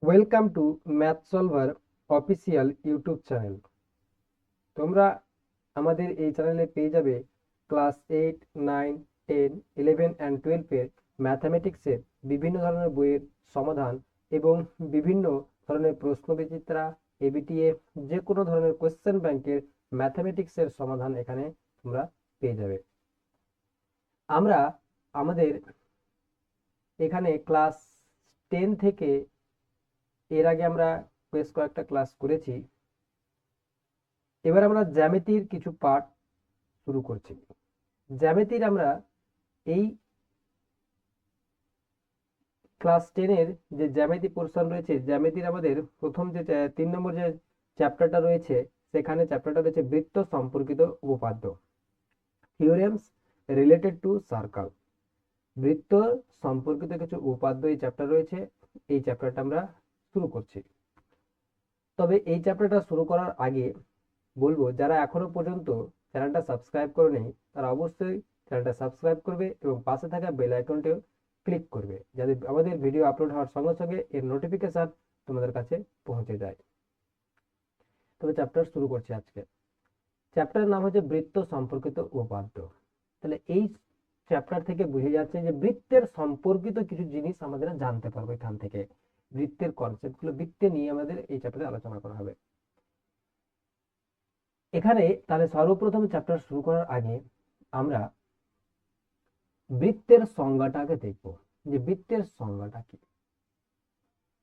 Welcome to math solver official YouTube channel. তোমরা আমাদের এই চ্যানেলে পেয়ে যাবে ক্লাস 8, 9, 10, 11 অ্যান্ড 12-এর ম্যাথামেটিক্সের বিভিন্ন ধরনের বইয়ের সমাধান এবং বিভিন্ন ধরনের প্রশ্নবিচিত্রা, এবিটিএ, যে কোনো ধরনের কোয়েশ্চেন ব্যাংকের ম্যাথামেটিক্সের সমাধান এখানে তোমরা পেয়ে যাবে। আমরা আমাদের এখানে ক্লাস 10 থেকে এর আগে আমরা বেশ কয়েকটা ক্লাস করেছি। এবার আমরা জ্যামিতির কিছু পার্ট শুরু করছি। জ্যামিতির আমরা এই ক্লাস 10-এর যে জ্যামিতি পোর্শন রয়েছে, জ্যামিতির আমাদের প্রথম যে 3 নম্বর যে চ্যাপ্টারটা রয়েছে, সেখানে চ্যাপ্টারটা রয়েছে বৃত্ত সম্পর্কিত উপপাদ্য, থিওরেমস রিলেটেড টু সার্কেল। বৃত্ত সম্পর্কিত কিছু উপপাদ্য এই চ্যাপ্টার রয়েছে। এই চ্যাপ্টারটা আমরা শুরু করছি। তবে এই চ্যাপ্টারটা শুরু করার আগে বলবো, যারা এখনো পর্যন্ত চ্যানেলটা সাবস্ক্রাইব করেনি তারা অবশ্যই চ্যানেলটা সাবস্ক্রাইব করবে এবং পাশে থাকা বেল আইকনটিও ক্লিক করবে, যাতে আমাদের ভিডিও আপলোড হওয়ার সঙ্গে সঙ্গে এর নোটিফিকেশন তোমাদের কাছে পৌঁছে যায়। তবে চ্যাপ্টার শুরু করছি আজকে। চ্যাপ্টারের নাম হচ্ছে বৃত্ত সম্পর্কিত উপপাদ্য। তাহলে এই চ্যাপ্টার থেকে বুঝে যাচ্ছে যে বৃত্তের সম্পর্কিত কিছু জিনিস আমাদের জানতে পারবো এখান থেকে। বৃত্তের কনসেপ্টগুলো, বৃত্তে নিয়ে আমাদের এই চ্যাপ্টারে আলোচনা করা হবে। এখানে তাহলে সর্বপ্রথম চ্যাপ্টার শুরু করার আগে আমরা বৃত্তের সংজ্ঞাটাকে দেখব, যে বৃত্তের সংজ্ঞাটা কি।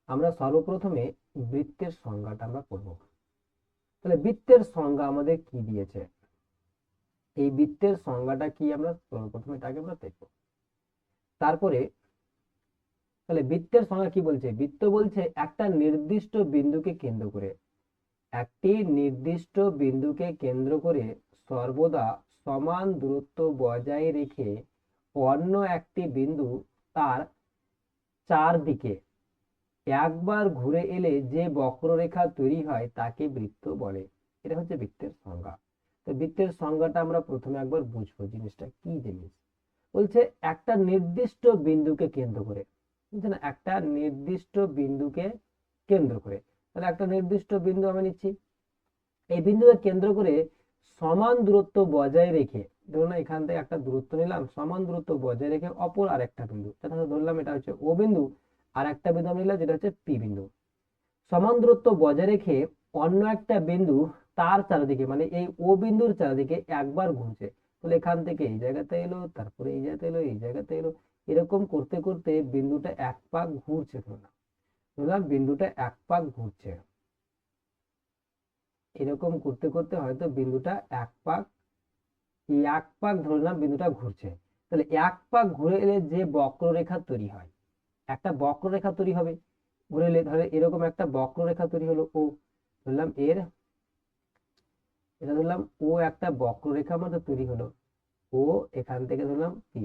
আমরা সর্বপ্রথমে বৃত্তের সংজ্ঞাটা আমরা পড়ব। তাহলে বৃত্তের সংজ্ঞা আমাদের কি দিয়েছে, এই বৃত্তের সংজ্ঞাটা কি আমরা সর্বপ্রথমে এটাকে আমরা দেখব। তারপরে তাহলে বৃত্তের সংজ্ঞা কি বলছে, বৃত্ত বলছে একটা নির্দিষ্ট বিন্দুকে কেন্দ্র করে, একটি নির্দিষ্ট বিন্দুকে কেন্দ্র করে সর্বদা সমান দূরত্ব বজায় রেখে অন্য একটি বিন্দু তার চারদিকে একবার ঘুরে এলে যে বক্ররেখা তৈরি হয় তাকে বৃত্ত বলে। এটা হচ্ছে বৃত্তের সংজ্ঞা। তো বৃত্তের সংজ্ঞাটা আমরা প্রথমে একবার বুঝবো, জিনিসটা কি জিনিস। বলছে একটা নির্দিষ্ট বিন্দুকে কেন্দ্র করে, বুঝছে না, একটা নির্দিষ্ট বিন্দুকে কেন্দ্র করে। তাহলে একটা নির্দিষ্ট বিন্দু আমি নিচ্ছি, এই বিন্দুকে কেন্দ্র করে সমান দূরত্ব বজায় রেখে, ধরুন এখান থেকে একটা দূরত্ব নিলাম, সমান দূরত্ব বজায় রেখে অপর আরেকটা বিন্দু, যেটা ধরলাম এটা হচ্ছে ও বিন্দু, আর একটা বিন্দু আমি নিলাম যেটা হচ্ছে পি বিন্দু। সমান দূরত্ব বজায় রেখে অন্য একটা বিন্দু তার চারিদিকে, মানে এই ও বিন্দুর চারিদিকে একবার ঘুরছে। তাহলে এখান থেকে এই জায়গাতে এলো, তারপরে এই জায়গাতে এলো, এই জায়গাতে এলো, এরকম করতে করতে বিন্দুটা এক পাক ঘুরছে। ধরলাম বিন্দুটা এক পাক ঘুরছে, এরকম করতে করতে হয়তো বিন্দুটা এক পাক ধরলাম বিন্দুটা ঘুরছে। তাহলে এক পাক ঘুরে এলে যে বক্ররেখা তৈরি হয়, একটা বক্ররেখা তৈরি হবে। ঘুরে এলে ধরে এরকম একটা বক্ররেখা তৈরি হলো ও, ধরলাম এটা ধরলাম ও একটা বক্ররেখা মতো তৈরি হলো। ও এখান থেকে ধরলাম পি,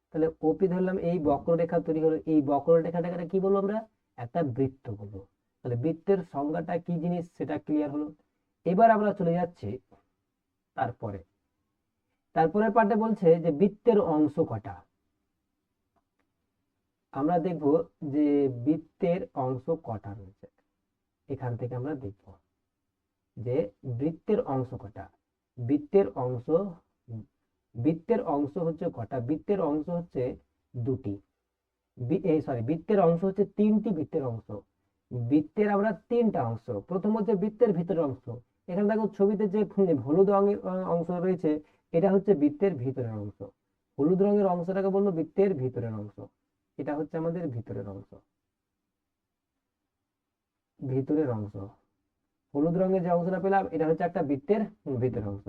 তাহলে ওপি ধরলাম এই বক্ররেখা তৈরি হলো। এই বক্ররেখাটাকে কি বলবো আমরা, একটা বৃত্ত বলবো। তাহলে বৃত্তের সংজ্ঞাটা কি জিনিস সেটা ক্লিয়ার হলো। এবার আমরা চলে যাচ্ছি তারপরে, তারপরের পার্টে বলছে যে বৃত্তের অংশ কটা। আমরা দেখব যে বৃত্তের অংশ কটা রয়েছে, এখান থেকে আমরা দেখব যে বৃত্তের অংশ কটা। বৃত্তের অংশ বৃত্তের অংশ হচ্ছে কটা, বৃত্তের অংশ হচ্ছে দুটি। বৃত্তের অংশ হচ্ছে তিনটি। বৃত্তের অংশ, বৃত্তের আমরা তিনটা অংশ। প্রথম হচ্ছে বৃত্তের ভিতরের অংশ। এখানে দেখো ছবিতে যে হলুদ রঙের অংশ রয়েছে, এটা হচ্ছে বৃত্তের ভিতরের অংশ। হলুদ রঙের অংশটাকে বলবো বৃত্তের ভিতরের অংশ। এটা হচ্ছে আমাদের ভিতরের অংশ, ভিতরের অংশ। হলুদ রঙের যে অংশটা পেলাম এটা হচ্ছে একটা বৃত্তের ভিতরের অংশ।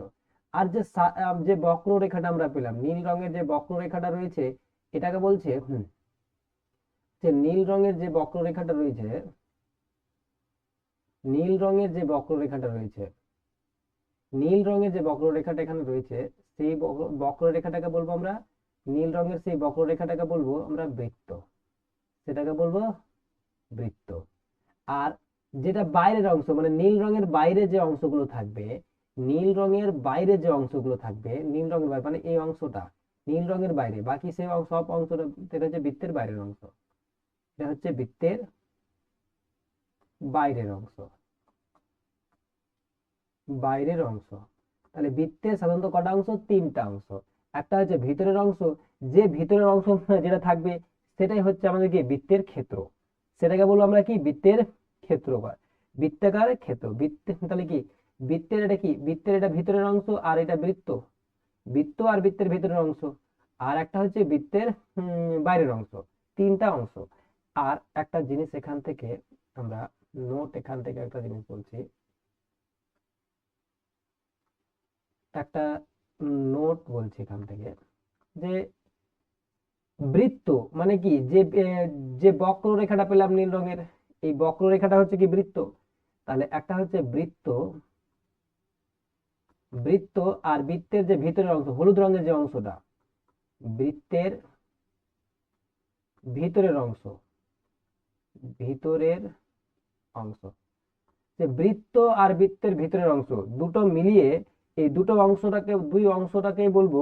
আর যে বক্ররেখাটা আমরা পেলাম, নীল রঙের যে বক্ররেখাটা রয়েছে, এটাকে বলছে যে নীল রঙের যে বক্ররেখাটা রয়েছে, নীল রঙের যে বক্ররেখাটা রয়েছে, নীল রঙের যে বক্ররেখাটা এখানে রয়েছে, সেই বক্ররেখাটাকে বলবো আমরা, নীল রঙের সেই বক্ররেখাটাকে বলবো আমরা বৃত্ত, সেটাকে বলবো বৃত্ত। আর যেটা বাইরের অংশ, মানে নীল রঙের বাইরে যে অংশগুলো থাকবে, নীল রঙের বাইরে যে অংশগুলো থাকবে, নীল রঙের বাইরে মানে এই অংশটা নীল রঙের বাইরে, বাকি সেই সব অংশটা, এটা হচ্ছে বৃত্তের বাইরের অংশ। এটা হচ্ছে বৃত্তের বাইরের অংশ, বাইরের অংশ। তাহলে বৃত্তের সাধারণত কটা অংশ? তিনটা অংশ। একটা হচ্ছে ভিতরের অংশ, যে ভিতরের অংশ যেটা থাকবে সেটাই হচ্ছে আমাদের কি বৃত্তের ক্ষেত্র, সেটাকে বলবো আমরা কি বৃত্তের ক্ষেত্রফল, বৃত্তাকার ক্ষেত্র। বৃত্ত তাহলে কি বৃত্তের এটা কি, বৃত্তের এটা ভিতরের অংশ আর এটা বৃত্ত, বৃত্ত আর বৃত্তের ভিতরের অংশ। আর একটা হচ্ছে বৃত্তের বাইরের অংশ, তিনটা অংশ। আর একটা জিনিস এখান থেকে আমরা নোট, এখান থেকে একটা জিনিস বলছি, একটা নোট বলছি এখান থেকে, যে বৃত্ত মানে কি, যে বক্ররেখাটা পেলাম নীল রঙের, এই বক্ররেখাটা হচ্ছে কি বৃত্ত। তাহলে একটা হচ্ছে বৃত্ত, বৃত্ত আর বৃত্তের যে ভিতরের অংশ হলুদ রঙের যে অংশটা, বৃত্তের ভিতরের অংশ, ভিতরের অংশ, যে বৃত্ত আর বৃত্তের ভিতরের অংশ দুটো মিলিয়ে এই দুটো অংশটাকে, দুই অংশটাকে বলবো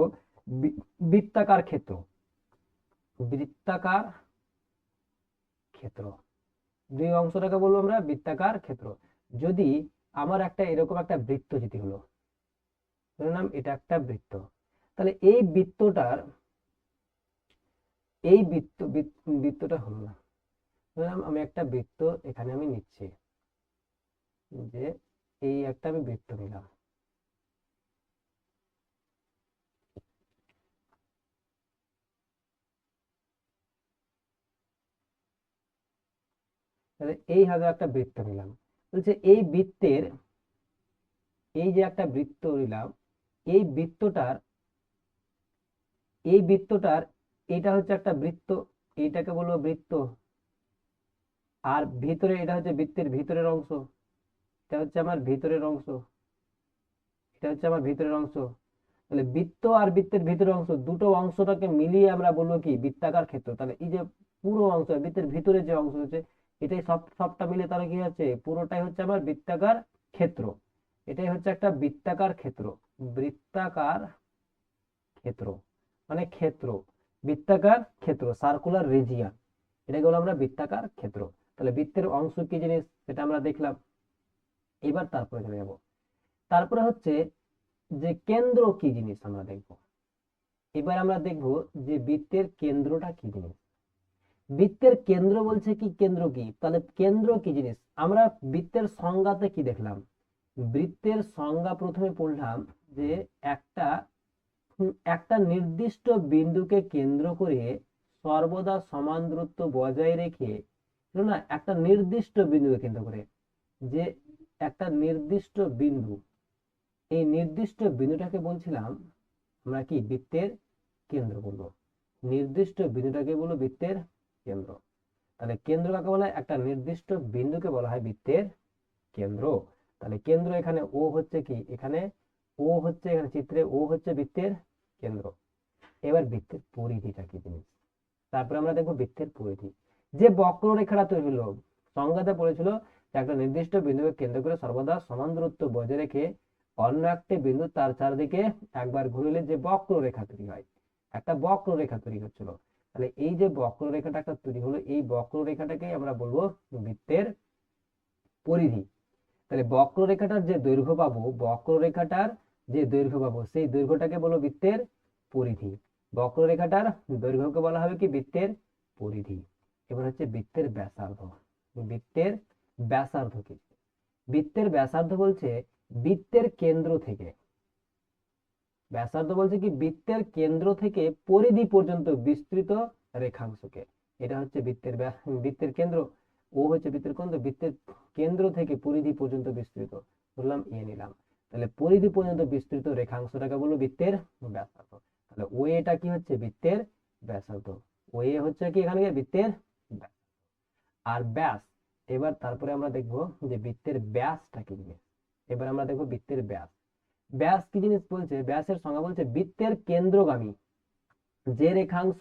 বৃত্তাকার ক্ষেত্র, বৃত্তাকার ক্ষেত্র। দুই অংশটাকে বলবো আমরা বৃত্তাকার ক্ষেত্র। যদি আমার একটা এরকম একটা বৃত্ত যদি হলো, ধরে নাম এটা একটা বৃত্ত, তাহলে এই বৃত্তটার, এই বৃত্তটা হলো না, ধরলাম আমি একটা বৃত্ত এখানে আমি নিচ্ছি, যে এই একটা আমি বৃত্ত নিলাম, তাহলে এইভাবে একটা বৃত্ত নিলাম। বলছে এই বৃত্তের, এই যে একটা বৃত্ত নিলাম, এই বৃত্তটার, এই বৃত্তটার এটা হচ্ছে একটা বৃত্ত, এইটাকে বলবো বৃত্ত। আর ভিতরে এটা হচ্ছে বৃত্তের ভিতরের অংশ, এটা হচ্ছে আমার ভিতরের অংশ, এটা হচ্ছে আমার ভিতরের অংশ। তাহলে বৃত্ত আর বৃত্তের ভিতরের অংশ দুটো অংশটাকে মিলিয়ে আমরা বলবো কি বৃত্তাকার ক্ষেত্র। তাহলে এই যে পুরো অংশ, বৃত্তের ভিতরে যে অংশ হচ্ছে, এটাই সবটা মিলে তাহলে কি হচ্ছে, পুরোটাই হচ্ছে আমার বৃত্তাকার ক্ষেত্র। এটাই হচ্ছে একটা বৃত্তাকার ক্ষেত্র, বৃত্তাকার ক্ষেত্র মানে ক্ষেত্র, বৃত্তাকার ক্ষেত্র, সার্কুলার রিজিয়ন, এটাকে বলে আমরা বৃত্তাকার ক্ষেত্র। তাহলে বৃত্তের অংশ কি জিনিস সেটা আমরা দেখলাম। এবার তারপরে চলে যাবো, তারপরে হচ্ছে যে কেন্দ্র কি জিনিস আমরা দেখবো। এবার আমরা দেখব যে বৃত্তের কেন্দ্রটা কি জিনিস। বৃত্তের কেন্দ্র বলছে কি, কেন্দ্র কি, তাহলে কেন্দ্র কি জিনিস। আমরা বৃত্তের সংজ্ঞাতে কি দেখলাম, বৃত্তের সংজ্ঞা প্রথমে পড়লাম যে একটা একটা নির্দিষ্ট বিন্দুকে কেন্দ্র করে সর্বদা সমান দূরত্ব বজায় রেখে, না একটা নির্দিষ্ট বিন্দুকে কেন্দ্র করে, যে একটা নির্দিষ্ট বিন্দু, এই নির্দিষ্ট বিন্দুটাকে বলছিলাম আমরা কি বৃত্তের কেন্দ্র বলবো, নির্দিষ্ট বিন্দুটাকে বলবো বৃত্তের কেন্দ্র। তাহলে কেন্দ্র কাকে বলা হয়, একটা নির্দিষ্ট বিন্দুকে বলা হয় বৃত্তের কেন্দ্র। তাহলে কেন্দ্র এখানে ও হচ্ছে কি, এখানে ও হচ্ছে, এখানে চিত্রে ও হচ্ছে বৃত্তের কেন্দ্র। এবার বৃত্তের পরিধিটা কি জিনিস, তারপরে আমরা দেখবো বৃত্তের পরিধি। যে বক্ররেখাটা তৈরি হলো, সংজ্ঞাতে পড়েছিল যে একটা নির্দিষ্ট বিন্দুকে কেন্দ্র করে সর্বদা সমান দূরত্ব বজায় রেখে অন্য একটি বিন্দু তার চারদিকে একবার ঘুরলে যে বক্ররেখা তৈরি হয়, একটা বক্ররেখা তৈরি হচ্ছিল। তাহলে এই যে বক্ররেখাটা একটা তৈরি হলো, এই বক্ররেখাটাকেই আমরা বলবো বৃত্তের পরিধি। তাহলে বক্ররেখাটার যে দৈর্ঘ্য পাবো, বক্ররেখাটার যে দৈর্ঘ্য পাবো সেই দৈর্ঘ্যটাকে বলো বৃত্তের পরিধি। বক্ররেখাটার দৈর্ঘ্যকে বলা হবে কি বৃত্তের পরিধি। এবার হচ্ছে বৃত্তের ব্যাসার্ধ। বৃত্তের ব্যাসার্ধ কি, বৃত্তের ব্যাসার্ধ বলছে বৃত্তের কেন্দ্র থেকে, ব্যাসার্ধ বলছে কি বৃত্তের কেন্দ্র থেকে পরিধি পর্যন্ত বিস্তৃত রেখাংশকে, এটা হচ্ছে বৃত্তের বৃত্তের কেন্দ্র। ও হচ্ছে বৃত্তের কেন্দ্র, বৃত্তের কেন্দ্র থেকে পরিধি পর্যন্ত বিস্তৃত, বললাম এ নিলাম। তাহলে পরিধি পর্যন্ত বিস্তৃত রেখাংশটাকে বলবো বৃত্তের ব্যাসার্ধ। তাহলে ও এটা কি হচ্ছে বৃত্তের ব্যাসার্ধ, ও এ হচ্ছে কি এখানে বৃত্তের ব্যাস। আর ব্যাস, এবার তারপরে আমরা দেখবো যে বৃত্তের ব্যাসটা কি জিনিস। এবার আমরা দেখবো বৃত্তের ব্যাস। ব্যাস কি জিনিস বলছে, ব্যাসের সংজ্ঞা বলছে বৃত্তের কেন্দ্রগামী যে রেখাংশ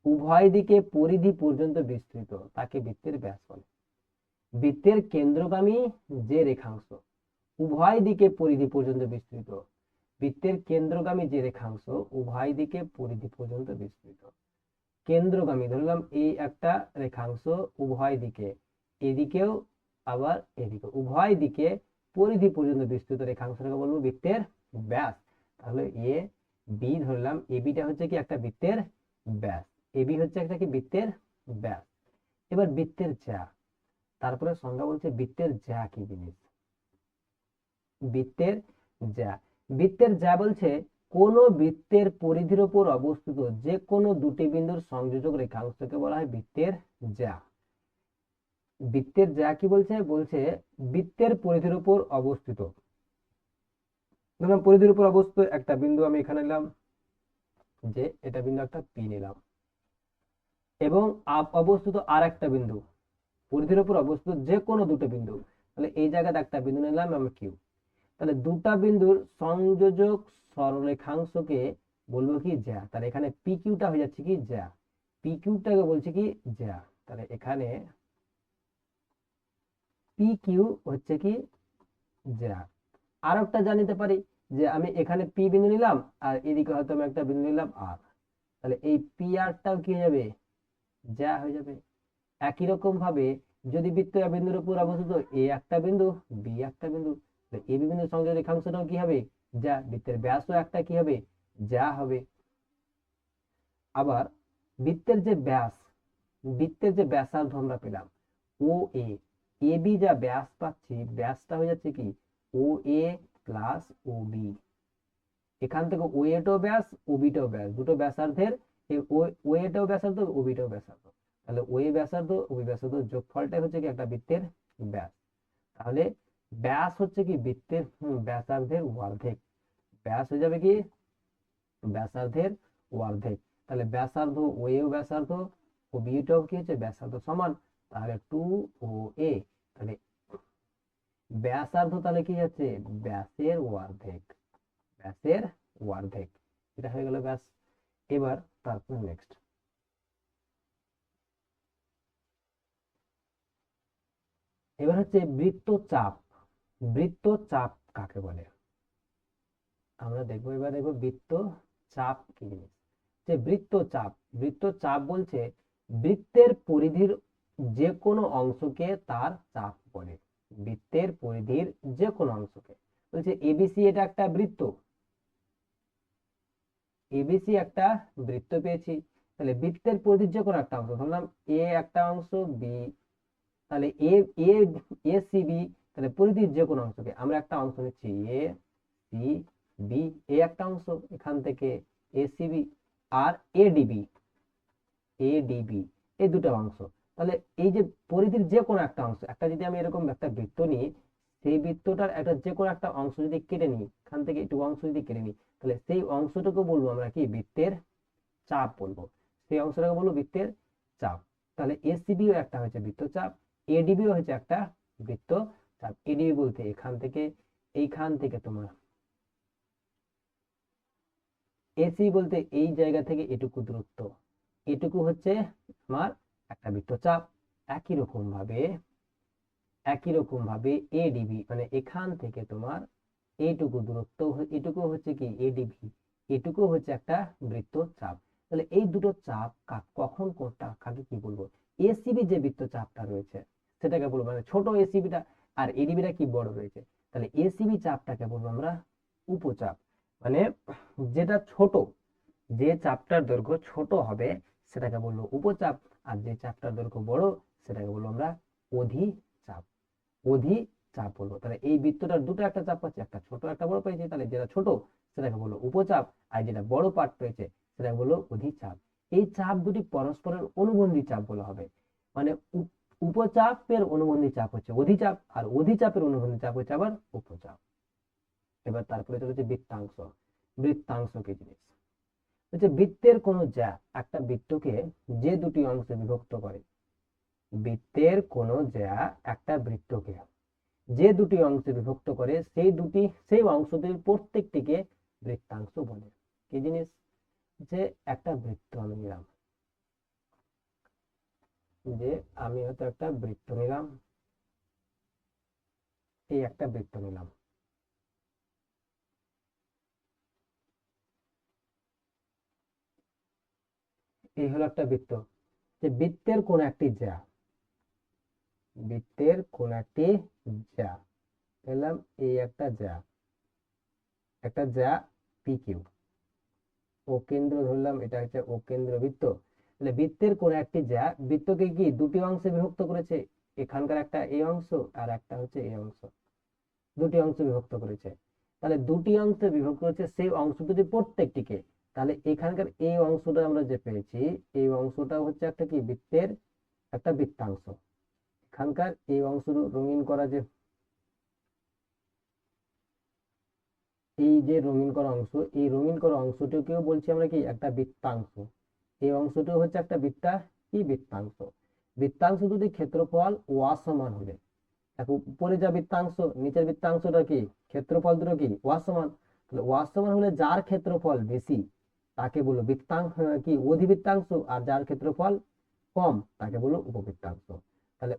উভয় দিকে পরিধি পর্যন্ত বিস্তৃত তাকে বৃত্তের ব্যাস বলে। বৃত্তের কেন্দ্রগামী যে রেখাংশ উভয় দিকে পরিধি পর্যন্ত বিস্তৃত, বৃত্তের কেন্দ্রগামী যে রেখাংশ উভয় দিকে পরিধি পর্যন্ত বিস্তৃত। কেন্দ্রগামী ধরলাম এই একটা রেখাংশ উভয় দিকে, এদিকেও আবার এদিকে, উভয় দিকে পরিধি পর্যন্ত বিস্তৃত রেখাংশটাকে বলবো বৃত্তের ব্যাস। তাহলে এ বি ধরলাম, এ বিটা হচ্ছে কি একটা বৃত্তের ব্যাস, এ বি হচ্ছে একটা কি বৃত্তের ব্যাস। এবার বৃত্তের জ্যা, তারপরে সংজ্ঞা বলছে বৃত্তের জ্যা কি জিনিস। বৃত্তের জ্যা, বৃত্তের জ্যা বলছে কোন বৃত্তের পরিধির উপর অবস্থিত যে কোনো দুটি বিন্দুর সংযোজক রেখাংশকে বলা হয় বৃত্তের জ্যা। বৃত্তের জ্যা কি বলছে, বলছে বৃত্তের পরিধির উপর অবস্থিত, ধরলাম পরিধির উপর অবস্থিত একটা বিন্দু আমি এখানে নিলাম, যে এটা বিন্দু একটা পি নিলাম, এবং অবস্থিত আর একটা বিন্দু, পরিধির উপর অবস্থিত যে কোনো দুটো বিন্দু, তাহলে এই জায়গাতে একটা বিন্দু নিলাম আমি কিউ। তাহলে দুটা বিন্দুর সংযোজক সরলরেখাংশকে বলবো কি জ্যা। তাহলে এখানে পি কিউটা হয়ে যাচ্ছে কি জ্যা, পি কিউটাকে বলছে কি জ্যা। তাহলে এখানে পি কিউ হচ্ছে কি জ্যা। আর একটা জানিতে পারি যে আমি এখানে পি বিন্দু নিলাম আর এদিকে হয়তো আমি একটা বিন্দু নিলাম আর, তাহলে এই পি আরটাও কি হয়ে যাবে, জ্যা হয়ে যাবে। একই রকম ভাবে যদি বৃত্ত বিন্দুর উপর অবস্থিত এ একটা বিন্দু বি একটা বিন্দু, এ বি বিন্দুর সংযোগ রেখাংশটাও কি হবে যা, বৃত্তের ব্যাসও একটা কি হবে যা হবে। আবার বৃত্তের যে ব্যাস, বৃত্তের যে ব্যাসার্ধ আমরা পেলাম ও এ, এ বি যা ব্যাস পাচ্ছি, ব্যাসটা হয়ে যাচ্ছে কি ও এ প্লাস ও বি। এখান থেকে ও এটাও ব্যাস ও বিটাও ব্যাস, দুটো ব্যাসার্ধের ও এটাও ব্যাসার্ধ ও বিটাও ব্যাসার্ধ, তাহলে ও এ ব্যাসার্ধ ও বি ব্যাসার্ধ যোগফলটাই হচ্ছে কি একটা বৃত্তের ব্যাস। তাহলে ব্যাস হচ্ছে কি বৃত্তের ব্যাসার্ধের অর্ধেক, ব্যাস হয়ে যাবে কি ব্যাসার্ধের অর্ধেক। তাহলে ব্যাসার্ধ ও এ ব্যাসার্ধ ও বিটাও কি হচ্ছে ব্যাসার্ধ সমান, তাহলে টু ও এ, তাহলে ব্যাসার্ধ তাহলে কি যাচ্ছে ব্যাসের অর্ধেক, ব্যাসের অর্ধেক, এটা হয়ে গেল ব্যাস। এবার তারপর নেক্সট, এবার হচ্ছে বৃত্তচাপ। বৃত্তচাপ কাকে বলে আমরা দেখবো, এবার দেখবো বৃত্তচাপ কি জিনিস। যে বৃত্তচাপ, বৃত্তচাপ বলছে বৃত্তের পরিধির যে কোনো অংশকে তার চাপ বলে, বৃত্তের পরিধির যে কোনো অংশকে। বলছে এবিসি এটা একটা বৃত্ত, এবিসি একটা বৃত্ত পেয়েছি, তাহলে বৃত্তের পরিধির যে কোনো একটা অংশ, ধরলাম এ একটা অংশ বি, তাহলে এ এ এ সি বি, তাহলে পরিধির যে কোনো অংশকে আমরা একটা অংশ নিচ্ছি এ সি বি, এ একটা অংশ এখান থেকে এ সি বি, আর এডিবি, এডিবি এই দুটো অংশ। তাহলে এই যে পরিধির যে কোনো একটা অংশ, একটা যদি আমি এরকম একটা বৃত্ত নিই, সেই বৃত্তটার একটা যে কোনো একটা অংশ যদি কেটে নিই, এখান থেকে একটু অংশ যদি কেটে নিই, তাহলে সেই অংশটাকে বলবো আমরা কি বৃত্তের চাপ বলবো, সেই অংশটাকে বলবো বৃত্তের চাপ। তাহলে এসিবিও একটা হচ্ছে বৃত্তচাপ, এডিবিও হচ্ছে একটা বৃত্তচাপ। এডিবি বলতে এখান থেকে এইখান থেকে তোমার, এসি বলতে এই জায়গা থেকে এটুকু দূরত্ব, এটুকু হচ্ছে আমার একটা বৃত্তচাপ। একই রকম ভাবে, একই রকম ভাবে এডিবি মানে এখান থেকে তোমার এইটুকু দূরত্ব, এটুকু হচ্ছে কি এডিবি, এটুকু হচ্ছে একটা বৃত্তচাপ। তাহলে এই দুটো চাপ কখন কোনটা কাকে কি বলবো, এসিবি যে বৃত্তচাপটা রয়েছে সেটাকে বলবো মানে ছোট এসিবিটা, আর এডিবিটা কি বড় রয়েছে, তাহলে এসিবি চাপটাকে বলবো আমরা উপচাপ। মানে যেটা ছোট, যে চাপটার দৈর্ঘ্য ছোট হবে সেটাকে বলবো উপচাপ, আর যে চাপটার দৈর্ঘ্য বড় সেটাকে বলবো আমরা অধিচাপ, অধিচাপ বলবো। তাহলে এই বৃত্তটার দুটো একটা চাপ পাচ্ছে, একটা ছোট একটা বড় পেয়েছে, তাহলে যেটা ছোট সেটাকে বলবো উপচাপ, আর যেটা বড় পার্ট পেয়েছে সেটাকে বলবো অধিচাপ। এই চাপ দুটি পরস্পরের অনুবন্ধী চাপ বলা হবে, মানে উপচাপের অনুবন্ধী চাপ হচ্ছে অধিচাপ, আর অধিচাপের অনুবন্ধী চাপ হচ্ছে আবার উপচাপ। এবার তারপরে চলেছে বৃত্তাংশ। বৃত্তাংশ কি জিনিস, হচ্ছে বৃত্তের কোন জ্যা একটা বৃত্তকে যে দুটি অংশে বিভক্ত করে, বৃত্তের কোন জ্যা একটা বৃত্তকে যে দুটি অংশে বিভক্ত করে সেই অংশটির প্রত্যেকটিকে বৃত্তাংশ বলে। কি জিনিস, যে একটা বৃত্ত আমি নিলাম, যে আমি হয়তো একটা বৃত্ত নিলাম, এই একটা বৃত্ত নিলাম, এই হলো একটা বৃত্ত, যে বৃত্তের কোন একটি জ্যা, বৃত্তের কোন একটি জ্যা, পেলাম এই একটা জ্যা পি কিউ, ও কেন্দ্র ধরলাম, এটা হচ্ছে ও কেন্দ্র বৃত্ত। তাহলে বৃত্তের কোন একটি জ্যা বৃত্তকে কি দুটি অংশে বিভক্ত করেছে, এখানকার একটা এই অংশ আর একটা হচ্ছে এই অংশ, দুটি অংশে বিভক্ত করেছে। তাহলে দুটি অংশে বিভক্ত করেছে, সেই অংশ যদি প্রত্যেকটিকে, তাহলে এখানকার এই অংশটা আমরা যে পেয়েছি, এই অংশটা হচ্ছে একটা কি বৃত্তের একটা বৃত্তাংশ। এখানকার এই অংশ রঙিন করা যে, এই যে রঙিন করা অংশ, এই রঙিন করা অংশটিকেও বলছি আমরা কি একটা বৃত্তাংশ। এই অংশটি হচ্ছে একটা বৃত্তাংশ। বৃত্তাংশ দুটি ক্ষেত্রফল সমান হলে, দেখো উপরে যা বৃত্তাংশ, নিচের বৃত্তাংশটা কি ক্ষেত্রফল দুটো কি সমান। তাহলে সমান হলে যার ক্ষেত্রফল বেশি তাকে বলবো বৃত্তাংশ, কি অধিবৃত্তাংশ, আর যার ক্ষেত্রফল কম তাকে বলবো উপবৃত্তাংশ। তাহলে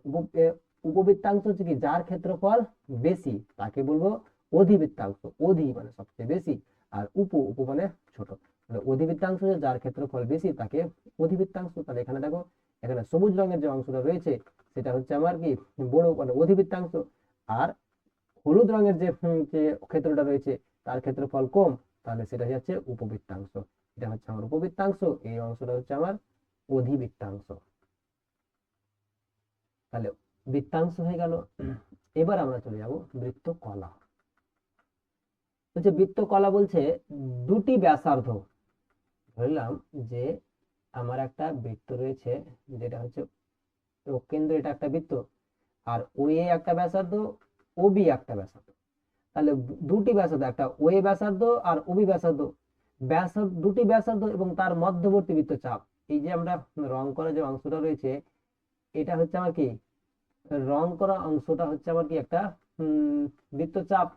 উপবৃত্তাংশ হচ্ছে কি যার ক্ষেত্রফল বেশি তাকে বলবো অধিবৃত্তাংশ, অধি মানে সবচেয়ে বেশি, আর উপ উপ মানে ছোট। তাহলে অধিবৃত্তাংশ যার ক্ষেত্রফল বেশি তাকে অধিবৃত্তাংশ। তাহলে এখানে দেখো, এখানে সবুজ রঙের যে অংশটা রয়েছে সেটা হচ্ছে আমার কি বড় মানে অধিবৃত্তাংশ, আর হলুদ রঙের যে যে ক্ষেত্রটা রয়েছে তার ক্ষেত্রফল কম, তাহলে সেটা হচ্ছে উপবৃত্তাংশ। এটা হচ্ছে আমার উপবৃত্তাংশ, এই অংশটা হচ্ছে আমার অধিবৃত্তাংশ। তাহলে বৃত্তাংশ হয়ে গেল। এবার আমরা চলে যাব বৃত্তকলা। বলছে বৃত্তকলা বলছে দুটি ব্যাসার্ধ, ধরলাম যে আমার একটা বৃত্ত রয়েছে, যেটা হচ্ছে কেন্দ্র, এটা একটা বৃত্ত, আর ও এ একটা ব্যাসার্ধ, ও বি একটা ব্যাসার্ধ। তাহলে দুটি ব্যাসার্ধ, একটা ও এ ব্যাসার্ধ আর ও বি ব্যাসার্ধ, দুটি ব্যাসার্ধ এবং তার মধ্যবর্তী বৃত্তচাপ। এই যে আমরা রং করা যে অংশটা রয়েছে, এটা হচ্ছে আমার কি রং করা অংশটা হচ্ছে আমার কি একটা বৃত্তচাপ।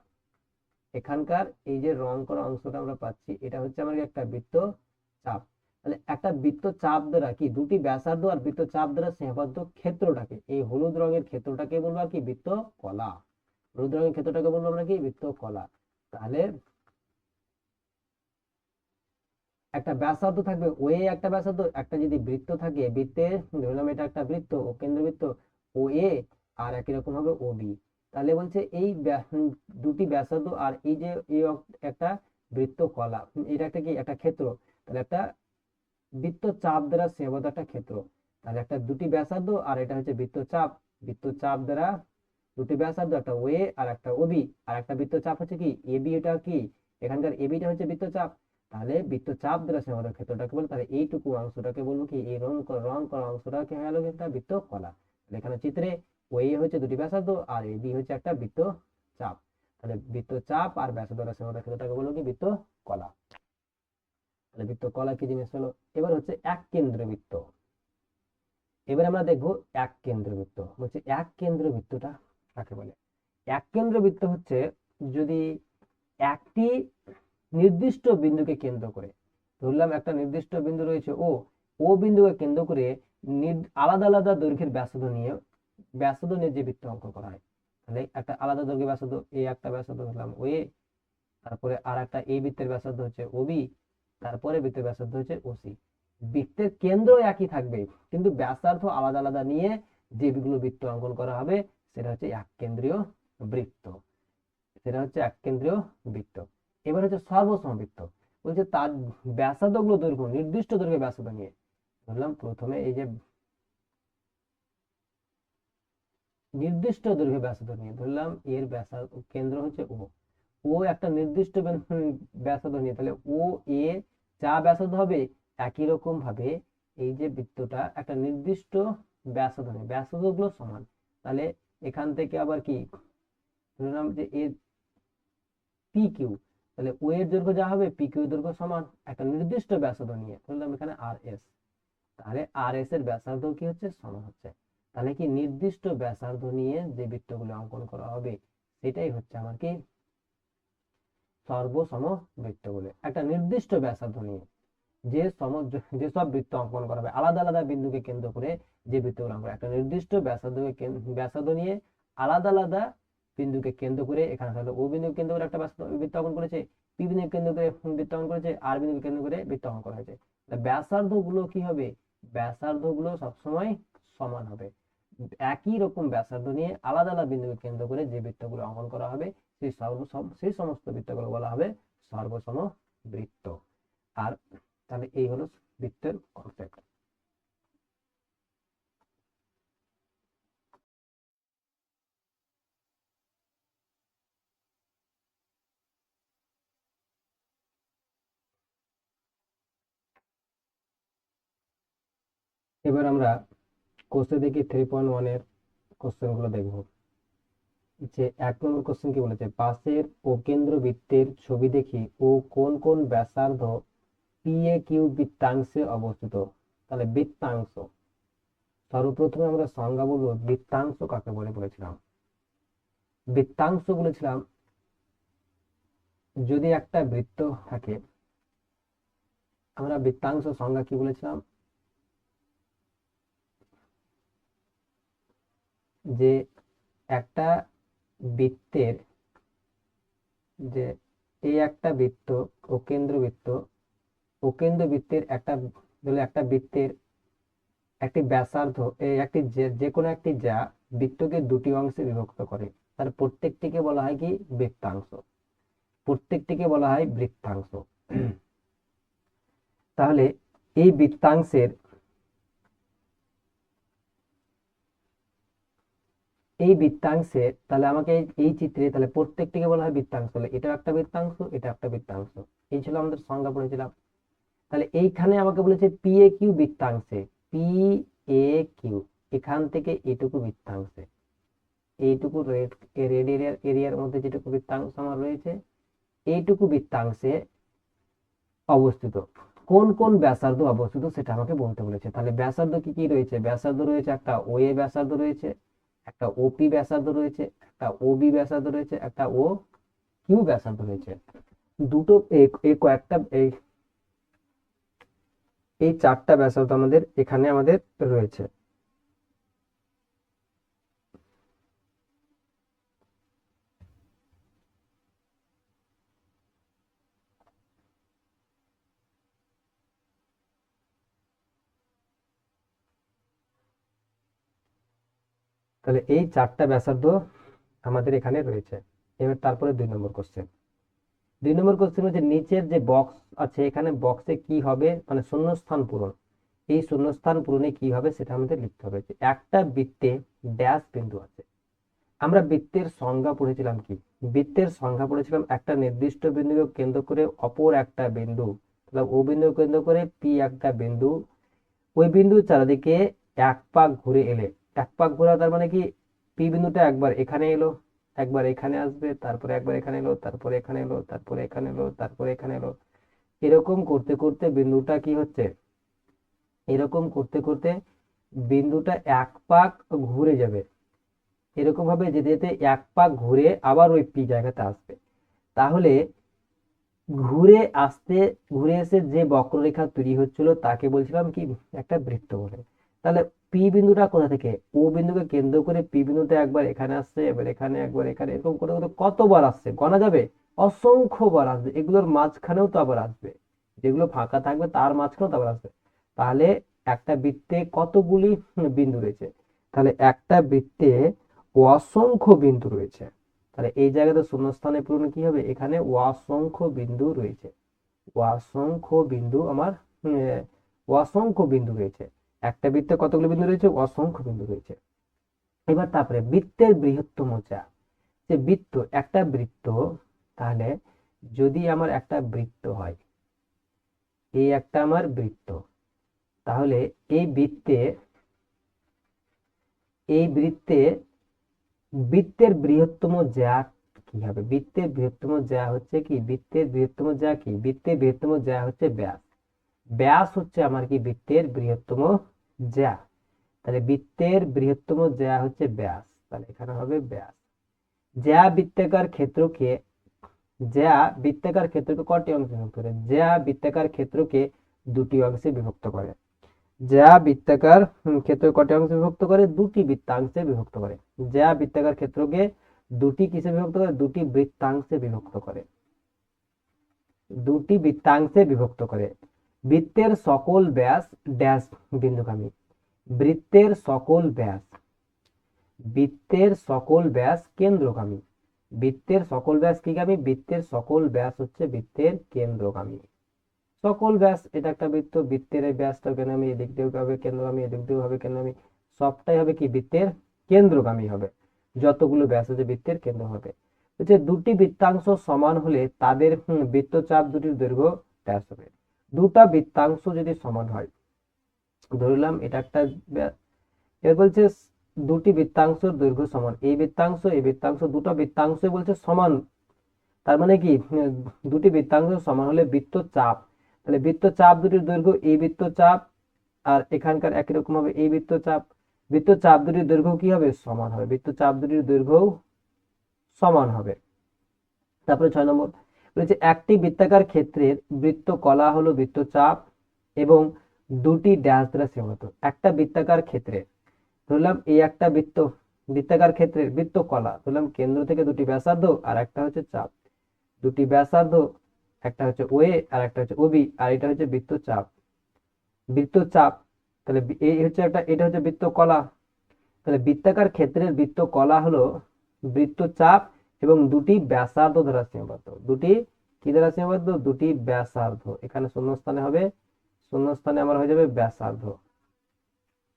এখানকার এই যে রং করা অংশটা আমরা পাচ্ছি, এটা হচ্ছে আমার কি একটা বৃত্তচাপ। তাহলে একটা বৃত্তচাপ দ্বারা কি দুটি ব্যাসার্ধ আর বৃত্তচাপ দ্বারা সীমাবদ্ধ ক্ষেত্রটাকে, এই হলুদ রঙের ক্ষেত্রটাকে বলবো আর কি বৃত্তকলা। হলুদ রঙের ক্ষেত্রটাকে বলবো আমরা কি বৃত্তকলা। তাহলে একটা ব্যাসার্ধ থাকবে, ওয়ে একটা ব্যাসার্ধ, একটা যদি বৃত্ত থাকে, বৃত্তে ধরলাম এটা একটা বৃত্ত ও কেন্দ্রবৃত্ত ও এ, আর একই রকম হবে ও বি। তাহলে বলছে এই দুটি ব্যাসার্ধ আর এই যে একটা বৃত্তকলা, এটা একটা কি একটা ক্ষেত্র। তাহলে একটা বৃত্তচাপ দ্বারা সীমাবদ্ধ একটা ক্ষেত্র। তাহলে একটা দুটি ব্যাসার্ধ আর এটা হচ্ছে বৃত্তচাপ, বৃত্তচাপ দ্বারা দুটি ব্যাসার্ধ, একটা ওয়ে আর একটা ওবি, আর একটা বৃত্তচাপ হচ্ছে কি এবি। এটা কি এখানকার এবিটা হচ্ছে বৃত্তচাপ। তাহলে বৃত্তচাপ দ্বারা সীমাবদ্ধ ক্ষেত্রটাকে বলে, তাহলে এইটুকু অংশটাকে বলবো কি এই রং করা অংশটাকে হয়ে গেল একটা বৃত্তকলা। এখানে চিত্রে ওয়ে হচ্ছে দুটি ব্যাসার্ধ আর এবি হচ্ছে একটা বৃত্তচাপ। তাহলে বৃত্তচাপ আর ব্যাসার্ধ দ্বারা সীমাবদ্ধ ক্ষেত্রটাকে বলবো কি বৃত্তকলা। তাহলে বৃত্তকলা কি জিনিস হলো। এবার হচ্ছে এক কেন্দ্রবৃত্ত। এবার আমরা দেখবো এক কেন্দ্রবৃত্ত। বলছে এক কেন্দ্রবৃত্তটা কাকে বলে। এক কেন্দ্রবৃত্ত হচ্ছে যদি একটি নির্দিষ্ট বিন্দুকে কেন্দ্র করে, ধরলাম একটা নির্দিষ্ট বিন্দু রয়েছে ও বিন্দুকে কেন্দ্র করে আলাদা আলাদা দৈর্ঘ্যের ব্যাসার্ধ নিয়ে যে বৃত্ত অঙ্কন করা হয়। তাহলে একটা আলাদা দৈর্ঘ্যের ব্যাসার্ধ, এই একটা ব্যাসার্ধ ধরলাম ও এ, তারপরে আর একটা এই বৃত্তের ব্যাসার্ধ হচ্ছে ও বি, তারপরে বৃত্তের ব্যাসার্ধ হচ্ছে ও সি। বৃত্তের কেন্দ্র একই থাকবে কিন্তু ব্যাসার্ধ আলাদা আলাদা নিয়ে যেগুলো বৃত্ত অঙ্কন করা হবে সেটা হচ্ছে এক কেন্দ্রীয় বৃত্ত। এবার হচ্ছে সর্বসমবৃত্ত। বলছে তার ব্যাসার্ধ গুলো দৈর্ঘ্য নির্দিষ্ট দৈর্ঘ্যের ব্যাসার্ধ নিয়ে, ধরলাম প্রথমে এই যে নির্দিষ্ট দৈর্ঘ্যের ব্যাসার্ধ নিয়ে, ধরলাম এর ব্যাসার্ধ কেন্দ্র হচ্ছে ও একটা নির্দিষ্ট ব্যাসার্ধ নিয়ে, তাহলে ও এ যা ব্যাসার্ধ হবে একই রকম ভাবে এই যে বৃত্তটা একটা নির্দিষ্ট ব্যাসার্ধ নিয়ে, ব্যাসার্ধ গুলো সমান। তাহলে এখান থেকে আবার কি ধরলাম যে এ পি কিউ, তাহলে ও এর দৈর্ঘ্য যা হবে পি কিউ দৈর্ঘ্য সমান একটা নির্দিষ্ট ব্যাসার্ধ নিয়ে, ধরলাম এখানে আর এস। তাহলে আর এস এর ব্যাসার্ধ কি হচ্ছে সমান হচ্ছে। তাহলে কি নির্দিষ্ট ব্যাসার্ধ নিয়ে যে বৃত্তগুলো অঙ্কন করা হবে সেটাই হচ্ছে আমার কি সর্বসম বৃত্ত বলে। একটা নির্দিষ্ট ব্যাসার্ধ নিয়ে যেসব বৃত্ত অঙ্কন করা হবে, আলাদা আলাদা বিন্দুকে কেন্দ্র করে যে বৃত্তগুলো অঙ্কন, একটা নির্দিষ্ট ব্যাসার্ধ নিয়ে আলাদা আলাদা বিন্দুকে কেন্দ্র করে, এখানে তাহলে ও বিন্দুকে কেন্দ্র করে একটা বৃত্ত অঙ্কন করেছে, পি বিন্দুকে কেন্দ্র করে বৃত্ত অঙ্কন করেছে, আর বিন্দুকে কেন্দ্র করে বৃত্ত অঙ্কন করা হয়েছে। ব্যাসার্ধ গুলো কি হবে, ব্যাসার্ধ গুলো সবসময় সমান হবে। একই রকম ব্যাসার্ধ নিয়ে আলাদা আলাদা বিন্দুকে কেন্দ্র করে যে বৃত্তগুলো অঙ্কন করা হবে সেই সমস্ত বৃত্তগুলো বলা হবে সর্বসম বৃত্ত। আর তাহলে এই হলো বৃত্তের কনসেপ্ট। এবার আমরা কোশ্চেন দেখি 3.1 এর কোশ্চেন গুলো দেখবো। যে 1 নম্বর কোশ্চেন কি বলেছে, পাশের অকেন্দ্র বৃত্তের ছবি দেখি ও কোন কোন ব্যাসার্ধ PAQ বৃত্তাংশে অবস্থিত। তাহলে বৃত্তাংশ, সর্বপ্রথমে আমরা সংজ্ঞা বলবো বৃত্তাংশ কাকে বলে বলেছিলাম। বৃত্তাংশ বলেছিলাম যদি একটা বৃত্ত থাকে, আমরা বৃত্তাংশ সংজ্ঞা কি বলেছিলাম, যে একটা বৃত্তের, যে এই একটা বৃত্ত অকেন্দ্র বৃত্ত, অকেন্দ্র বৃত্তের একটা, ধরলে একটা বৃত্তের একটি ব্যাসার্ধ, এই একটি যে কোনো একটি যা বৃত্তকে দুটি অংশে বিভক্ত করে, তার প্রত্যেকটিকে বলা হয় কি বৃত্তাংশ, প্রত্যেকটিকে বলা হয় বৃত্তাংশ। তাহলে এই বৃত্তাংশের, এই বৃত্তাংশে তাহলে আমাকে এই চিত্রে তাহলে প্রত্যেকটিকে বলা হয় বৃত্তাংশ, তাহলে এটা একটা বৃত্তাংশ, এটা একটা বৃত্তাংশ। এই ছিল আমাদের সংজ্ঞা পড়েছিলাম। তাহলে এইখানে আমাকে বলেছে PAQ বৃত্তাংশে, PAQ এখান থেকে এটুকু বৃত্তাংশে, এইটুকু রেড এরিয়ার মধ্যে যেটুকু বৃত্তাংশ আমার রয়েছে, এইটুকু বৃত্তাংশে অবস্থিত কোন কোন ব্যাসার্ধ অবস্থিত সেটা আমাকে বলতে বলেছে। তাহলে ব্যাসার্ধ কি কি রয়েছে, ব্যাসার্ধ রয়েছে একটা OA ব্যাসার্ধ রয়েছে, একটা OP ব্যাসার্ধ রয়েছে, একটা OB ব্যাসার্ধ রয়েছে, একটা OQ ব্যাসার্ধ রয়েছে। দুটো এই কয়েকটা এই চারটা ব্যাসার্ধ আমাদের এখানে আমাদের রয়েছে। তাহলে এই চারটা ব্যাসার্ধ আমাদের এখানে রয়েছে। এবার তারপরে 2 নম্বর কোশ্চেন। 2 নম্বর কোশ্চেন হচ্ছে নিচের যে বক্স আছে, এখানে বক্সে কি হবে, মানে শূন্যস্থান পূরণ, এই শূন্যস্থান পূরণে কি হবে সেটা আমাদের লিখতে হবে। যে একটা বৃত্তে ড্যাশ বিন্দু আছে, আমরা বৃত্তের সংজ্ঞা পড়েছিলাম কি, বৃত্তের সংজ্ঞা পড়েছিলাম একটা নির্দিষ্ট বিন্দুকে কেন্দ্র করে অপর একটা বিন্দু, তাহলে ও বিন্দু কেন্দ্র করে পি একটা বিন্দু, ওই বিন্দুর চারিদিকে এক পাক ঘুরে এলে, এক পাক ঘোরা তার মানে কি, পি বিন্দুটা একবার এখানে এলো, একবার এখানে আসবে, তারপরে একবার এখানে এলো, তারপরে এখানে এলো, তারপরে এখানে এলো, তারপরে এখানে এলো, এরকম করতে করতে বিন্দুটা কি হচ্ছে, এরকম করতে করতে বিন্দুটা এক পাক ঘুরে যাবে, এরকম ভাবে যেতে যেতে এক পাক ঘুরে আবার ওই পি জায়গাতে আসবে। তাহলে ঘুরে আসতে, ঘুরে এসে যে বক্ররেখা তৈরি হচ্ছিল তাকে বলছিলাম কি একটা বৃত্ত বলে। তাহলে পি বিন্দুটা কোথা থেকে, ও বিন্দুকে কেন্দ্র করে পি বিন্দুতে একবার এখানে আসছে, এবার এখানে, একবার এখানে, এরকম করে করে কতবার আসছে গণা যাবে, অসংখ্য বার আসবে, এগুলোর মাঝখানেও তো আবার আসবে, যেগুলো ফাঁকা থাকবে তার মাঝখানেও তো আবার আসবে। তাহলে একটা বৃত্তে কতগুলি বিন্দু রয়েছে, তাহলে একটা বৃত্তে অসংখ্য বিন্দু রয়েছে। তাহলে এই জায়গাতে শূন্যস্থানে পূরণ কি হবে, এখানে অসংখ্য বিন্দু রয়েছে, অসংখ্য বিন্দু আমার অসংখ্য বিন্দু রয়েছে, একটা বৃত্তে কতগুলো বিন্দু রয়েছে, অসংখ্য বিন্দু রয়েছে। এবার তারপরে বৃত্তের বৃহত্তম যা, যে বৃত্ত, একটা বৃত্ত, তাহলে যদি আমার একটা বৃত্ত হয়, এই একটা আমার বৃত্ত, তাহলে এই বৃত্তে, এই বৃত্তে বৃত্তের বৃহত্তম জ্যা কি হবে, বৃত্তের বৃহত্তম জ্যা হচ্ছে কি, বৃত্তের বৃহত্তম জ্যা কি, বৃত্তের বৃহত্তম জ্যা হচ্ছে ব্যাস, ব্যাস হচ্ছে আমার কি বৃত্তের বৃহত্তম জ্যা। তাহলে বৃত্তের বৃহত্তম জ্যা হচ্ছে ব্যাস, তাহলে এখানে হবে ব্যাস। জ্যা বৃত্তাকার ক্ষেত্রকে, জ্যা বৃত্তাকার ক্ষেত্রকে কটি অংশে বিভক্ত করে, জ্যা বৃত্তাকার ক্ষেত্রকে দুটি অংশে বিভক্ত করে, জ্যা বৃত্তাকার ক্ষেত্র কটি অংশে বিভক্ত করে, দুটি বৃত্তাংশে বিভক্ত করে, জ্যা বৃত্তাকার ক্ষেত্রকে দুটি কিসে বিভক্ত করে, দুটি বৃত্তাংশে বিভক্ত করে, দুটি বৃত্তাংশে বিভক্ত করে। বৃত্তের সকল ব্যাস ড্যাশ বিন্দুগামী, বৃত্তের সকল ব্যাস, বৃত্তের সকল ব্যাস কেন্দ্রগামী। বৃত্তের সকল ব্যাস কি গামী? বৃত্তের সকল ব্যাস হচ্ছে বৃত্তের কেন্দ্রগামী। সকল ব্যাস, এটা একটা বৃত্ত, বৃত্তের এই ব্যাসটা কেন আমি এদিক দিয়েও হবে কেন্দ্রগামী, এদিক দিয়েও হবে কেন্দ্রগামী, সবটাই হবে কি বৃত্তের কেন্দ্রগামী হবে। যতগুলো ব্যাস আছে বৃত্তের কেন্দ্র হবে। হচ্ছে দুটি বৃত্তাংশ সমান হলে তাদের বৃত্তচাপ দুটির দৈর্ঘ্য ড্যাশ হবে। দুটা বৃত্তাংশ যদি সমান হয়, ধরলাম এটা একটা এর বলছে দুটি বৃত্তাংশের দৈর্ঘ্য সমান, এই বৃত্তাংশ এই বৃত্তাংশ দুটো বৃত্তাংশ বলছে সমান, তার মানে কি দুটি বৃত্তাংশ সমান হলে বৃত্তচাপ, তাহলে বৃত্তচাপ দুটির দৈর্ঘ্য এই বৃত্তচাপ আর এখানকার একই রকম হবে এই বৃত্তচাপ, বৃত্তচাপ দুটির দৈর্ঘ্য কি হবে? সমান হবে, বৃত্তচাপ দুটির দৈর্ঘ্য সমান হবে। তারপরে 6 নম্বর বলেছে একটি বৃত্তাকার ক্ষেত্রের বৃত্তকলা হলো বৃত্তচাপ এবং দুটি ড্যাশ দ্বারা সীমাবদ্ধ। একটা বৃত্তাকার ক্ষেত্রে ধরলাম এই একটা বৃত্তাকার ক্ষেত্রের বৃত্তকলা ধরলাম কেন্দ্র থেকে দুটি ব্যাসার্ধ আর একটা হচ্ছে চাপ, দুটি ব্যাসার্ধ, একটা হচ্ছে ওএ আর একটা হচ্ছে ওবি, আর এটা হচ্ছে বৃত্তচাপ। বৃত্তচাপ তাহলে এই হচ্ছে একটা, এটা হচ্ছে বৃত্তকলা, তাহলে বৃত্তাকার ক্ষেত্রের বৃত্তকলা হলো বৃত্তচাপ এবং দুটি ব্যাসার্ধ দ্বারা সীমাবদ্ধ। দুটি কি দ্বারা সীমাবদ্ধ? দুটি ব্যাসার্ধ। এখানে শূন্যস্থানে হবে, শূন্যস্থানে আমার হয়ে যাবে ব্যাসার্ধ,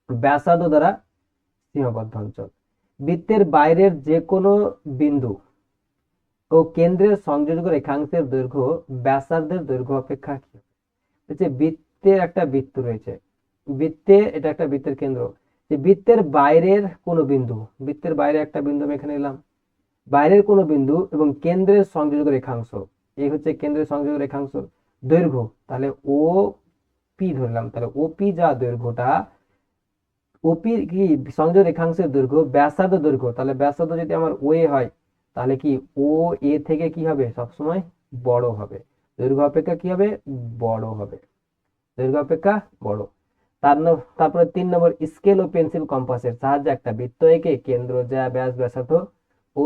ব্যাসার্ধ দ্বারা সীমাবদ্ধ অঞ্চল। বৃত্তের বাইরের যে কোনো বিন্দু ও কেন্দ্রের সংযোজক রেখাংশের দৈর্ঘ্য ব্যাসার্ধের দৈর্ঘ্য অপেক্ষা কি হবে? হচ্ছে বৃত্তের একটা বৃত্ত রয়েছে, বৃত্তে এটা একটা বৃত্তের কেন্দ্র, যে বৃত্তের বাইরের কোনো বিন্দু, বৃত্তের বাইরে একটা বিন্দু আমি এখানে নিলাম, বাইরের কোনো বিন্দু এবং কেন্দ্রের সংযোজক রেখাংশ, এই হচ্ছে কেন্দ্রের সংযোজক রেখাংশ দৈর্ঘ্য, তাহলে ও পি ধরলাম, তাহলে ওপি যা দৈর্ঘ্যটা, ওপি কি সংযোগ রেখাংশের দৈর্ঘ্য ব্যাসার্ধ দৈর্ঘ্য, তাহলে ব্যাসার্ধ যদি আমার ওএ হয় তাহলে কি ও এ থেকে কি হবে? সবসময় বড় হবে, দৈর্ঘ্য অপেক্ষা কি হবে? বড় হবে, দৈর্ঘ্য অপেক্ষা বড়। তারপরে 3 নম্বর স্কেল ও পেন্সিল কম্পাসের সাহায্যে একটা বৃত্ত এঁকে কেন্দ্র যা ব্যাস ব্যাসার্ধ ও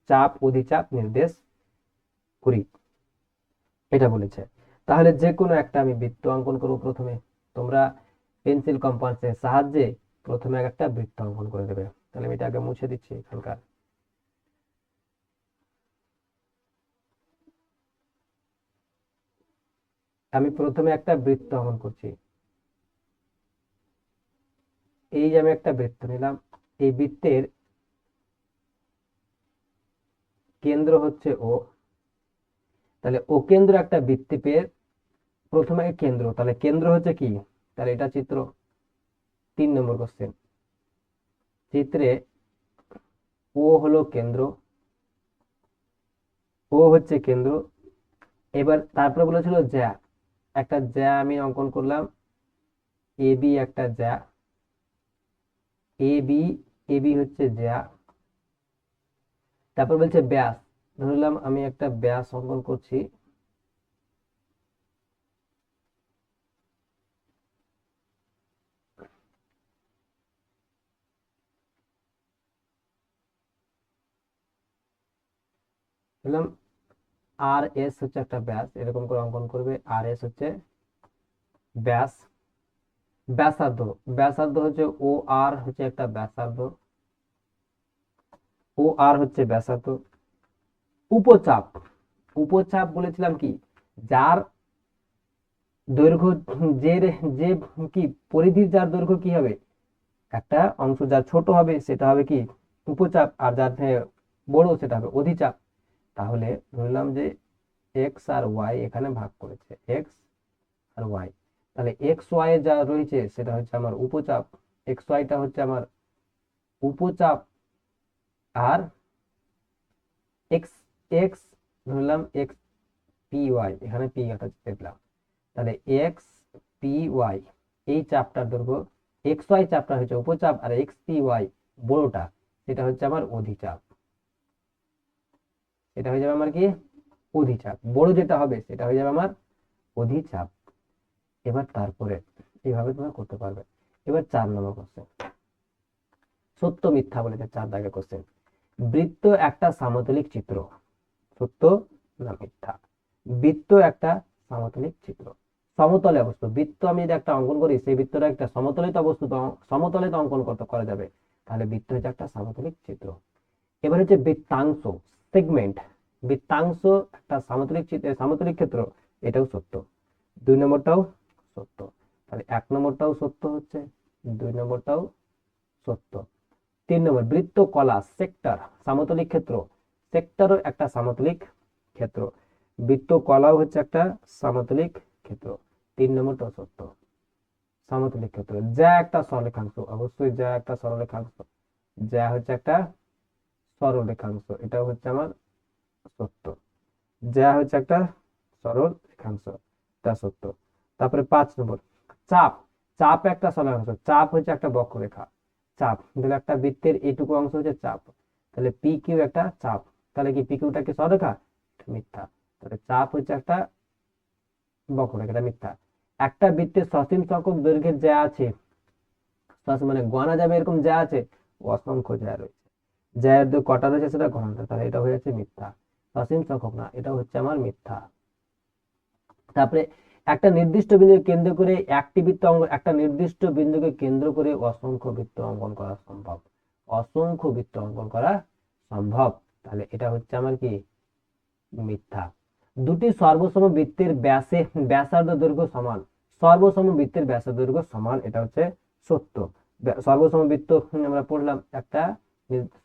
চাপ অধিচাপ নির্দেশ করি, এটা বলেছে। তাহলে যে কোনো একটা আমি বৃত্ত অঙ্কন করবো প্রথমে, তোমরা পেন্সিল কম্পাসের সাহায্যে প্রথমে একটা বৃত্ত অঙ্কন করে দেবে। তাহলে আমি এটা আগে মুছে দিচ্ছি এখানকার। আমি প্রথমে একটা বৃত্ত অঙ্কন করছি, এই যে আমি একটা বৃত্ত নিলাম, এই বৃত্তের কেন্দ্র হচ্ছে ও, তাহলে ও কেন্দ্র একটা বৃত্তি পেয়ে প্রথমে কেন্দ্র, তাহলে কেন্দ্র হচ্ছে কি? তাহলে এটা চিত্র 3 নম্বর কোশ্চেন, চিত্রে ও হলো কেন্দ্র, ও হচ্ছে কেন্দ্র। এবার তারপরে বলেছিল জ্যা, একটা জ্যা আমি অঙ্কন করলাম, এ বি একটা জ্যা, এ বি, এ বি হচ্ছে জ্যা। তারপর বলছে ব্যাস, ধরলাম আমি একটা ব্যাস অঙ্কন করছি, ধরলাম আর এস হচ্ছে একটা ব্যাস, এরকম করে অঙ্কন করবে, আর এস হচ্ছে ব্যাস। ব্যাসার্ধ, ব্যাসার্ধ হচ্ছে ও আর হচ্ছে একটা ব্যাসার্ধ, ও আর হচ্ছে ব্যাসার্ধ। উপচাপ, উপচাপ বলেছিলাম কি? যার দৈর্ঘ্য, যে যে কি পরিধির যার দৈর্ঘ্য কি হবে? একটা অংশ যার ছোট হবে সেটা হবে কি? উপচাপ, আর যার বড় সেটা হবে অধিচাপ। তাহলে ধরলাম যে এক্স আর ওয়াই এখানে ভাগ করেছে, এক্স আর ওয়াই, তাহলে এক্স ওয়াই যা রয়েছে সেটা হচ্ছে আমার উপচাপ, এক্স ওয়াইটা হচ্ছে আমার উপচাপ, আর এক্স এক্স ধরলাম এক্স পি ওয়াই, এখানে পি দেখলাম, তাহলে এক্স পি ওয়াই এই চাপটার দৈর্ঘ্য, এক্স ওয়াই চাপটা হচ্ছে উপচাপ, আর এক্স পি ওয়াই বড়টা সেটা হচ্ছে আমার অধিচাপ, এটা হয়ে যাবে আমার কি? অধিচাপ। বড় যেটা হবে সেটা হয়ে যাবে আমার অধিচাপ। এবার তারপরে এইভাবে তোমরা করতে পারবে। এবার 4 নম্বর কোশ্চেন, সত্য মিথ্যা বলেছে 4 দাগের কোশ্চেন। বৃত্ত একটা সমতলিক চিত্র, সত্য না মিথ্যা? বৃত্ত একটা সমতলিক চিত্র, সমতলে অবস্থিত। বৃত্ত আমি যদি একটা অঙ্কন করি, সেই বৃত্তটা একটা সমতলে তো অবস্থিত, সমতলে তো অঙ্কন করতে করা যাবে, তাহলে বৃত্ত হচ্ছে একটা সমতলিক চিত্র। এবার হচ্ছে বৃত্তাংশ, সেগমেন্ট। বৃত্তাংশ একটা সামুদ্রিক সামুদ্রিক ক্ষেত্র, এটাও সত্য। 2 নম্বরটাও সত্য। তাহলে 1 নম্বরটাও সত্য হচ্ছে, 2 নম্বরটাও সত্য। 3 নম্বর বৃত্ত কলা, সেক্টর, সমতলিক ক্ষেত্র। সেক্টরও একটা সমতলিক ক্ষেত্র, বৃত্ত কলাও হচ্ছে একটা সমতলিক ক্ষেত্র। 3 নম্বরটাও সত্য, সমতলিক ক্ষেত্র। যা একটা সরলরেখাংশ, অবশ্যই যা একটা সরলরেখাংশ, যা হচ্ছে একটা সরলরেখাংশ, এটাও হচ্ছে আমার সত্য। যা হচ্ছে একটা সরল রেখাংশ, তা সত্য। তারপরে 5 নম্বর চাপ। চাপ একটা সরলরেখাংশ, চাপ হচ্ছে একটা বক্ররেখা। চাপ তাহলে একটা বৃত্তের এইটুকু অংশ হচ্ছে চাপ, তাহলে পি কিউ একটা চাপ। তাহলে কি পি কিউটা কি সরলরেখা? এটা মিথ্যা। তাহলে চাপ হচ্ছে একটা বক্ররেখা, এটা মিথ্যা। একটা বৃত্তের সসীম সংখ্যক দৈর্ঘ্যের যা আছে, মানে গণা যাবে এরকম যা আছে, অসংখ্য যা রয়েছে। যা এর কটা রয়েছে সেটা গণনা, তাহলে এটা হয়ে যাচ্ছে মিথ্যা। সসীম সংখ্যক না, এটা হচ্ছে আমার মিথ্যা। তারপরে একটা নির্দিষ্ট বিন্দুকে কেন্দ্র করে একটি বৃত্ত অঙ্কন, একটা নির্দিষ্ট বিন্দুকে কেন্দ্র করে অসংখ্য বৃত্ত অঙ্কন করা সম্ভব। অসংখ্য বৃত্ত অঙ্কন করা সম্ভব, তাহলে এটা হচ্ছে আমার কি মিথ্যা। দুটি সর্বসম বৃত্তের ব্যাসার্ধ দৈর্ঘ্য সমান। সর্বসম বৃত্তের ব্যাসার্ধ দৈর্ঘ্য সমান, এটা হচ্ছে সত্য। সর্বসম বৃত্ত আমরা পড়লাম, একটা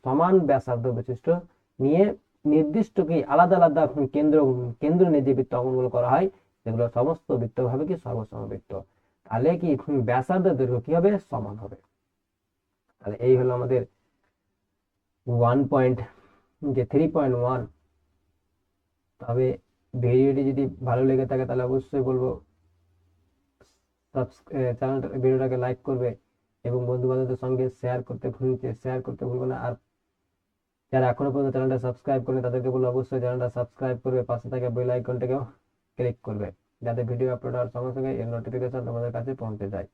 সমান ব্যাসার্ধ বিশিষ্ট নিয়ে নির্দিষ্ট কি আলাদা আলাদা কেন্দ্র কেন্দ্র নিয়ে যে বৃত্ত অঙ্কনগুলো করা হয়, সেগুলো সমস্ত বৃত্ত হবে কি সর্বসম বৃত্ত। তাহলে কি ব্যাসার্ধ দৈর্ঘ্য কি হবে? সমান হবে। তাহলে এই হলো আমাদের 3.1। তবে ভিডিওটি যদি ভালো লেগে থাকে তাহলে অবশ্যই বলবো চ্যানেলটা, ভিডিওটাকে লাইক করবে এবং বন্ধু বান্ধবদের সঙ্গে শেয়ার করতে ভুলবে না। আর যারা এখনো পর্যন্ত চ্যানেলটা সাবস্ক্রাইব করেনি তাদেরকে বলবো অবশ্যই চ্যানেলটা সাবস্ক্রাইব করবে, পাশে থাকা বেল আইকনটাকেও ক্লিক করবে, যাতে ভিডিও আপলোড হওয়ার সঙ্গে সঙ্গে এর নোটিফিকেশন তোমাদের কাছে পৌঁছে যায়।